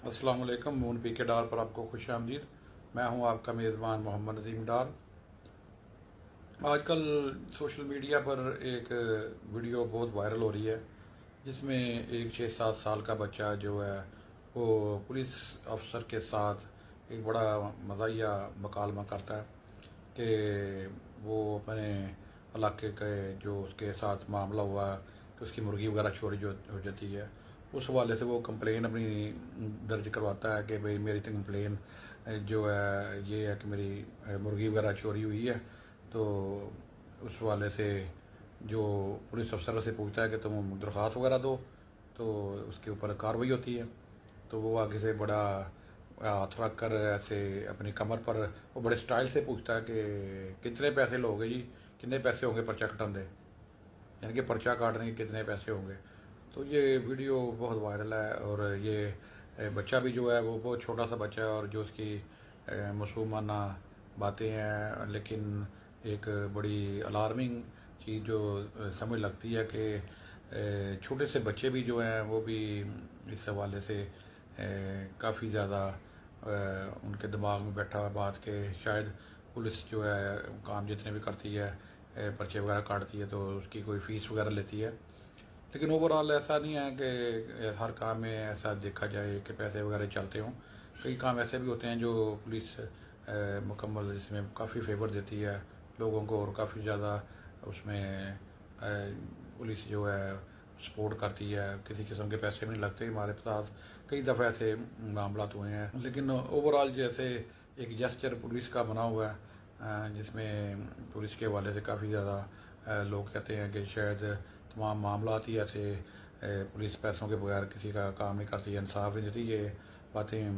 السلام علیکم۔ مون پی کے ڈار پر آپ کو خوش آمدید۔ میں ہوں آپ کا میزبان محمد نظیم ڈار۔ آج کل سوشل میڈیا پر ایک ویڈیو بہت وائرل ہو رہی ہے جس میں ایک 6-7 سال کا بچہ جو ہے وہ پولیس افسر کے ساتھ ایک بڑا مزاحیہ مکالمہ کرتا ہے کہ وہ اپنے علاقے کے جو اس کے ساتھ معاملہ ہوا کہ اس کی مرغی وغیرہ چوری جو ہو جاتی ہے، اس حوالے سے وہ کمپلین اپنی درج کرواتا ہے کہ بھئی میری تو کمپلین جو ہے یہ ہے کہ میری مرغی وغیرہ چوری ہوئی ہے۔ تو اس حوالے سے جو پولیس افسر سے پوچھتا ہے کہ تم درخواست وغیرہ دو، تو اس کے اوپر کارروائی ہوتی ہے۔ تو وہ آگے سے بڑا ہاتھ رکھ کر ایسے اپنی کمر پر وہ بڑے سٹائل سے پوچھتا ہے کہ کتنے پیسے لوگے جی، کتنے پیسے ہوں گے پرچہ کٹن دے، یعنی کہ پرچہ کاٹنے کے کتنے پیسے ہوں گے۔ تو یہ ویڈیو بہت وائرل ہے، اور یہ بچہ بھی جو ہے وہ بہت چھوٹا سا بچہ ہے، اور جو اس کی معصومانہ باتیں ہیں، لیکن ایک بڑی الارمنگ چیز جو سمجھ لگتی ہے کہ چھوٹے سے بچے بھی جو ہیں وہ بھی اس حوالے سے کافی زیادہ ان کے دماغ میں بیٹھا ہوا بات کہ شاید پولیس جو ہے کام جتنے بھی کرتی ہے، پرچے وغیرہ کاٹتی ہے، تو اس کی کوئی فیس وغیرہ لیتی ہے۔ لیکن اوورآل ایسا نہیں ہے کہ ہر کام میں ایسا دیکھا جائے کہ پیسے وغیرہ چلتے ہوں۔ کئی کام ایسے بھی ہوتے ہیں جو پولیس مکمل اس میں کافی فیور دیتی ہے لوگوں کو، اور کافی زیادہ اس میں پولیس جو ہے سپورٹ کرتی ہے، کسی قسم کے پیسے بھی نہیں لگتے۔ ہمارے پاس کئی دفعہ ایسے معاملات ہوئے ہیں، لیکن اوورآل جیسے ایک جسچر پولیس کا بنا ہوا ہے جس میں پولیس کے حوالے سے کافی زیادہ لوگ کہتے ہیں کہ شاید تمام معاملات ہی ایسے پولیس پیسوں کے بغیر کسی کا کام نہیں کرتی ہے، انصاف نہیں دیتی۔ یہ باتیں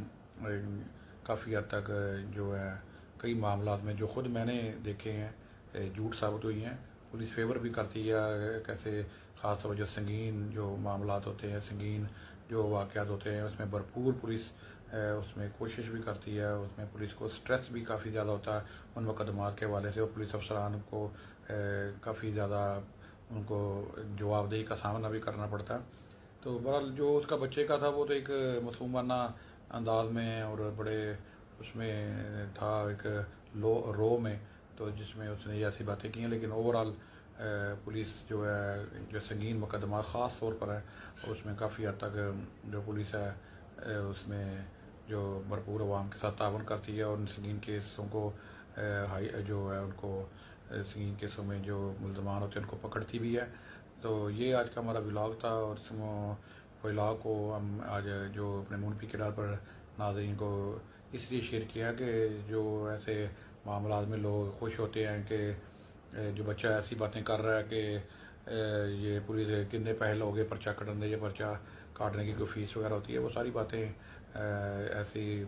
کافی حد تک جو ہے کئی معاملات میں جو خود میں نے دیکھے ہیں جھوٹ ثابت ہوئی ہیں۔ پولیس فیور بھی کرتی ہے، کیسے خاص طور جو سنگین جو معاملات ہوتے ہیں، سنگین جو واقعات ہوتے ہیں، اس میں بھرپور پولیس اس میں کوشش بھی کرتی ہے، اس میں پولیس کو سٹریس بھی کافی زیادہ ہوتا ہے ان مقدمات کے حوالے سے، اور پولیس افسران کو کافی زیادہ ان کو جواب دہی کا سامنا بھی کرنا پڑتا ہے۔ تو بہرحال جو اس کا بچے کا تھا وہ تو ایک معصومانہ انداز میں اور بڑے اس میں تھا، ایک رو میں، تو جس میں اس نے یہ ایسی باتیں کی ہیں، لیکن اوورآل پولیس جو ہے جو سنگین مقدمات خاص طور پر ہے، اس میں کافی حد تک جو پولیس ہے اس میں جو بھرپور عوام کے ساتھ تعاون کرتی ہے، اور ان سنگین کیسوں کو جو ہے ان کو سنگین کیسوں میں جو ملزمان ہوتے ہیں ان کو پکڑتی بھی ہے۔ تو یہ آج کا ہمارا ولاگ تھا، اور اس ولاگ کو ہم آج جو اپنے مون پی کے ڈار پر ناظرین کو اس لیے شیئر کیا کہ جو ایسے معاملات میں لوگ خوش ہوتے ہیں کہ جو بچہ ایسی باتیں کر رہا ہے کہ یہ پوری کتنے پیسے لوگے پرچہ کٹن دے، یہ پرچہ کاٹنے کی کوئی فیس وغیرہ ہوتی ہے، وہ ساری باتیں ایسی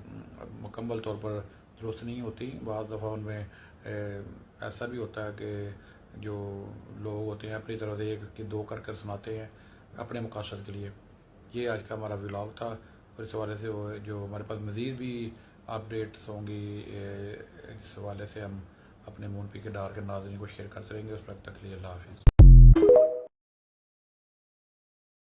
مکمل طور پر درست نہیں ہوتی۔ بعض دفعہ ان میں ایسا بھی ہوتا ہے کہ جو لوگ ہوتے ہیں اپنی طرف سے ایک کہ دو کر سناتے ہیں اپنے مقاصد کے لیے۔ یہ آج کا ہمارا ولاگ تھا، اور اس حوالے سے جو ہمارے پاس مزید بھی اپڈیٹس ہوں گی اس حوالے سے ہم اپنے مون پی کے ڈار کے ناظرین کو شیئر کرتے رہیں گے۔ اس وقت تک کے لیے اللہ حافظ۔